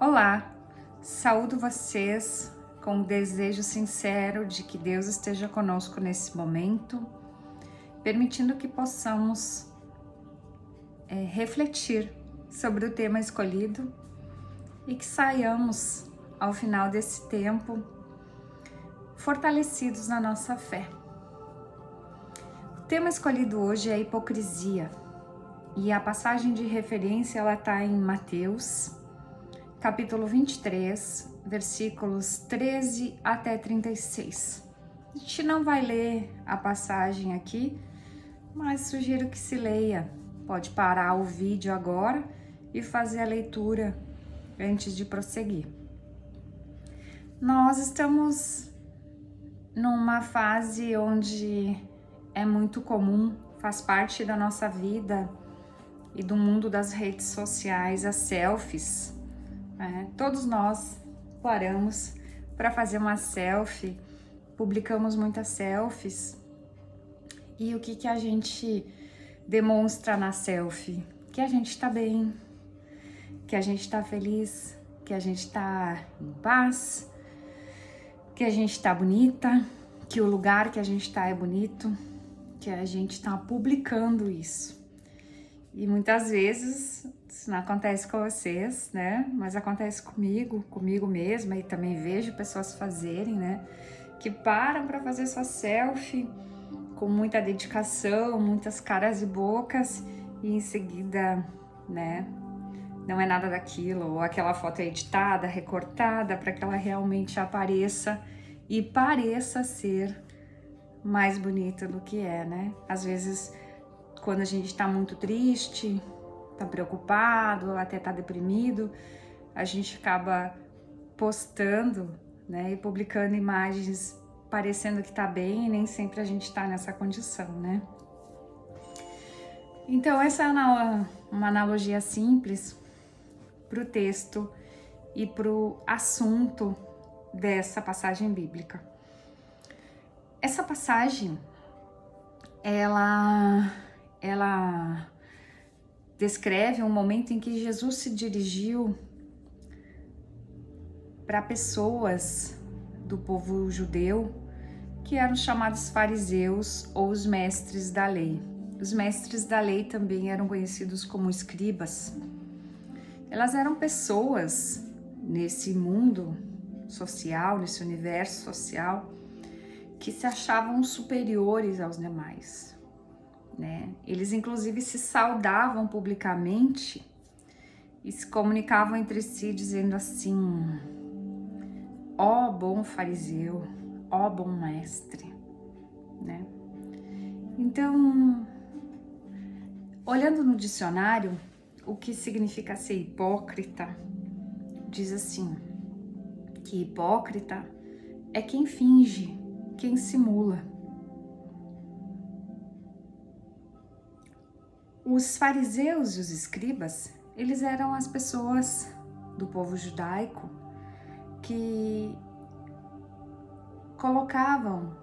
Olá, saúdo vocês com um desejo sincero de que Deus esteja conosco nesse momento, permitindo que possamos refletir sobre o tema escolhido e que saiamos ao final desse tempo fortalecidos na nossa fé. O tema escolhido hoje é a hipocrisia e a passagem de referência ela está em Mateus, capítulo 23, versículos 13 até 36. A gente não vai ler a passagem aqui, mas sugiro que se leia. Pode parar o vídeo agora e fazer a leitura antes de prosseguir. Nós estamos numa fase onde é muito comum, faz parte da nossa vida e do mundo das redes sociais, as selfies. Todos nós paramos para fazer uma selfie, publicamos muitas selfies. E o que a gente demonstra na selfie? Que a gente está bem, que a gente está feliz, que a gente está em paz, que a gente está bonita, que o lugar que a gente está é bonito, que a gente está publicando isso. E muitas vezes, isso não acontece com vocês, né? Mas acontece comigo mesma, e também vejo pessoas fazerem, né? Que param para fazer sua selfie com muita dedicação, muitas caras e bocas, e em seguida, né? Não é nada daquilo, ou aquela foto é editada, recortada, para que ela realmente apareça e pareça ser mais bonita do que é, né? Às vezes, quando a gente está muito triste, está preocupado, até está deprimido, a gente acaba postando, né, e publicando imagens parecendo que está bem, e nem sempre a gente está nessa condição, né? Então essa é uma analogia simples para o texto e para o assunto dessa passagem bíblica. Essa passagem, ela descreve um momento em que Jesus se dirigiu para pessoas do povo judeu que eram chamados fariseus ou os mestres da lei. Os mestres da lei também eram conhecidos como escribas. Elas eram pessoas nesse mundo social, nesse universo social, que se achavam superiores aos demais, né? Eles inclusive se saudavam publicamente e se comunicavam entre si dizendo assim: ó bom fariseu, ó bom mestre, né? Então, olhando no dicionário, o que significa ser hipócrita, diz assim, que hipócrita é quem finge, quem simula. Os fariseus e os escribas, eles eram as pessoas do povo judaico que colocavam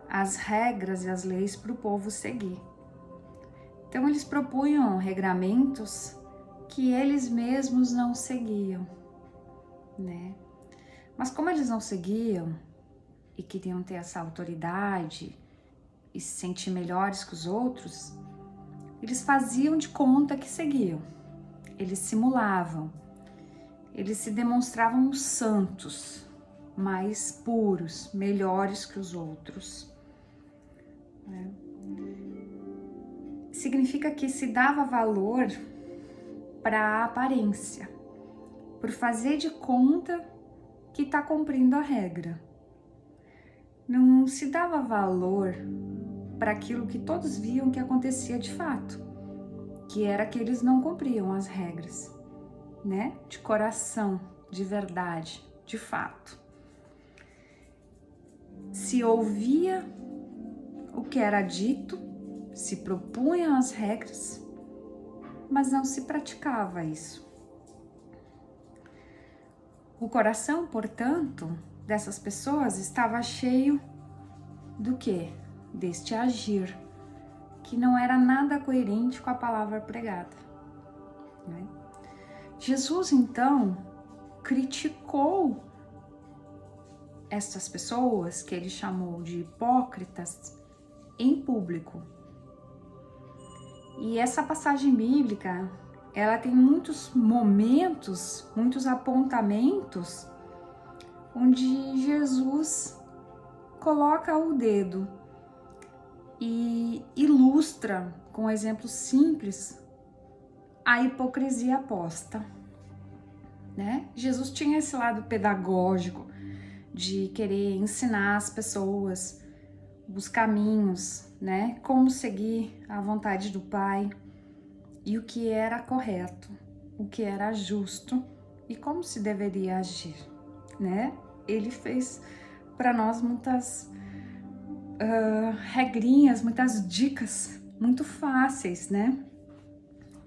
as regras e as leis para o povo seguir. Então eles propunham regramentos que eles mesmos não seguiam, né? Mas como eles não seguiam e queriam ter essa autoridade e se sentir melhores que os outros, eles faziam de conta que seguiam, eles simulavam, eles se demonstravam santos, mais puros, melhores que os outros, né? Significa que se dava valor para a aparência, por fazer de conta que está cumprindo a regra. Não se dava valor para aquilo que todos viam que acontecia de fato, que era que eles não cumpriam as regras, né? De coração, de verdade, de fato. Se ouvia o que era dito, se propunham as regras, mas não se praticava isso. O coração, portanto, dessas pessoas estava cheio do quê? Deste agir, que não era nada coerente com a palavra pregada, né? Jesus, então, criticou estas pessoas que ele chamou de hipócritas em público. E essa passagem bíblica, ela tem muitos momentos, muitos apontamentos onde Jesus coloca o dedo e ilustra com exemplos simples a hipocrisia posta, né? Jesus tinha esse lado pedagógico de querer ensinar as pessoas os caminhos, né? Como seguir a vontade do Pai e o que era correto, o que era justo e como se deveria agir, né? Ele fez para nós muitas regrinhas, muitas dicas muito fáceis, né?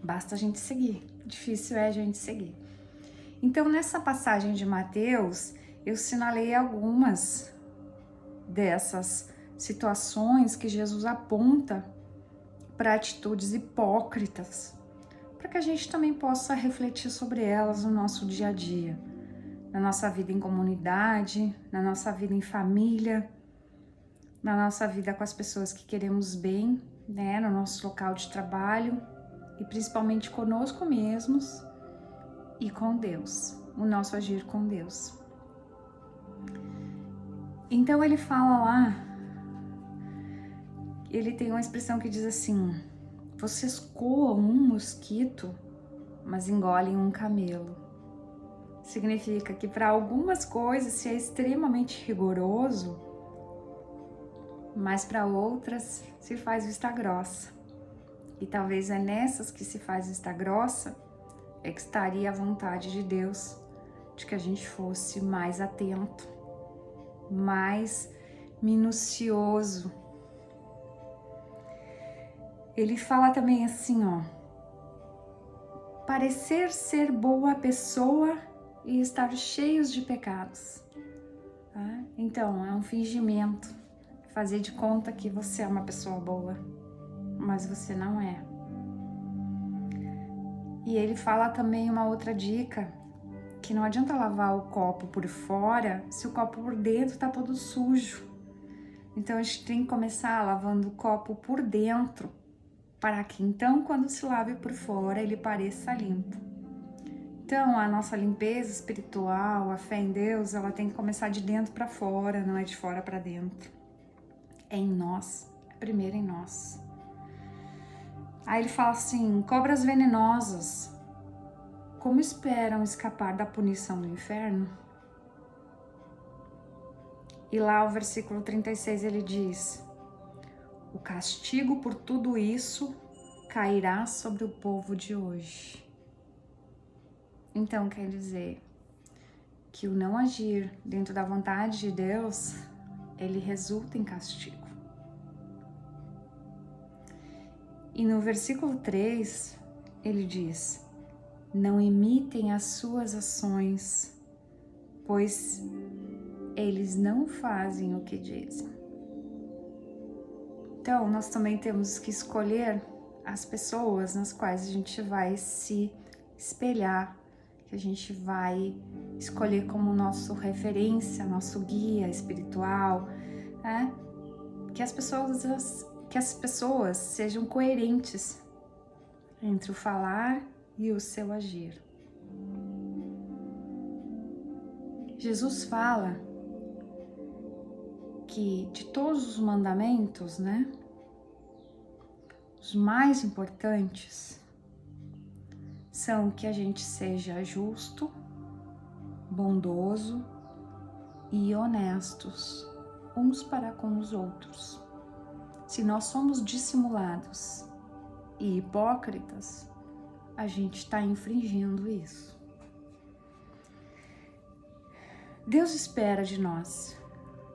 Basta a gente seguir, difícil é a gente seguir. Então, nessa passagem de Mateus, eu sinalei algumas dessas situações que Jesus aponta para atitudes hipócritas, para que a gente também possa refletir sobre elas no nosso dia a dia, na nossa vida em comunidade, na nossa vida em família, na nossa vida com as pessoas que queremos bem, né, no nosso local de trabalho e principalmente conosco mesmos e com Deus, o nosso agir com Deus. Então ele fala lá, ele tem uma expressão que diz assim: vocês coam um mosquito, mas engolem um camelo. Significa que para algumas coisas se é extremamente rigoroso, mas para outras se faz vista grossa. E talvez é nessas que se faz vista grossa é que estaria a vontade de Deus de que a gente fosse mais atento, mais minucioso. Ele fala também assim, ó: parecer ser boa pessoa e estar cheios de pecados. Tá? Então, é um fingimento, fazer de conta que você é uma pessoa boa, mas você não é. E ele fala também uma outra dica, que não adianta lavar o copo por fora se o copo por dentro tá todo sujo. Então a gente tem que começar lavando o copo por dentro, para que então quando se lave por fora ele pareça limpo. Então a nossa limpeza espiritual, a fé em Deus, ela tem que começar de dentro para fora, não é de fora para dentro. É em nós, é primeiro em nós. Aí ele fala assim: cobras venenosas, como esperam escapar da punição do inferno? E lá o versículo 36 ele diz: o castigo por tudo isso cairá sobre o povo de hoje. Então quer dizer que o não agir dentro da vontade de Deus, ele resulta em castigo. E no versículo 3 ele diz: não imitem as suas ações, pois eles não fazem o que dizem. Então, nós também temos que escolher as pessoas nas quais a gente vai se espelhar, que a gente vai escolher como nosso referência, nosso guia espiritual, né? Que as pessoas sejam coerentes entre o falar e o seu agir. Jesus fala que de todos os mandamentos, né, os mais importantes são que a gente seja justo, bondoso e honestos uns para com os outros. Se nós somos dissimulados e hipócritas, a gente está infringindo isso. Deus espera de nós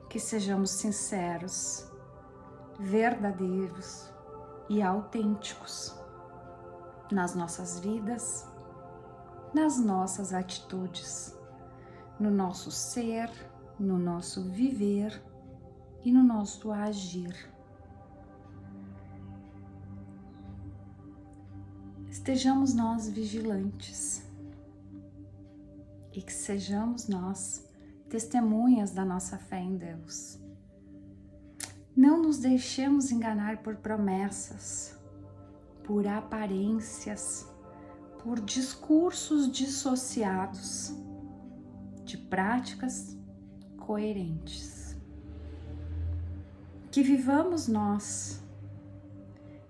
que sejamos sinceros, verdadeiros e autênticos nas nossas vidas, nas nossas atitudes, no nosso ser, no nosso viver e no nosso agir. Estejamos nós vigilantes. e que sejamos nós testemunhas da nossa fé em Deus. Não nos deixemos enganar por promessas, por aparências, por discursos dissociados de práticas coerentes. Que vivamos nós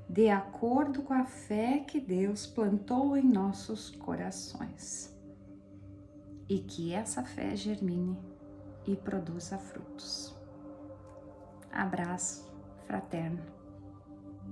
de acordo com a fé que Deus plantou em nossos corações e que essa fé germine e produza frutos. Abraço fraterno.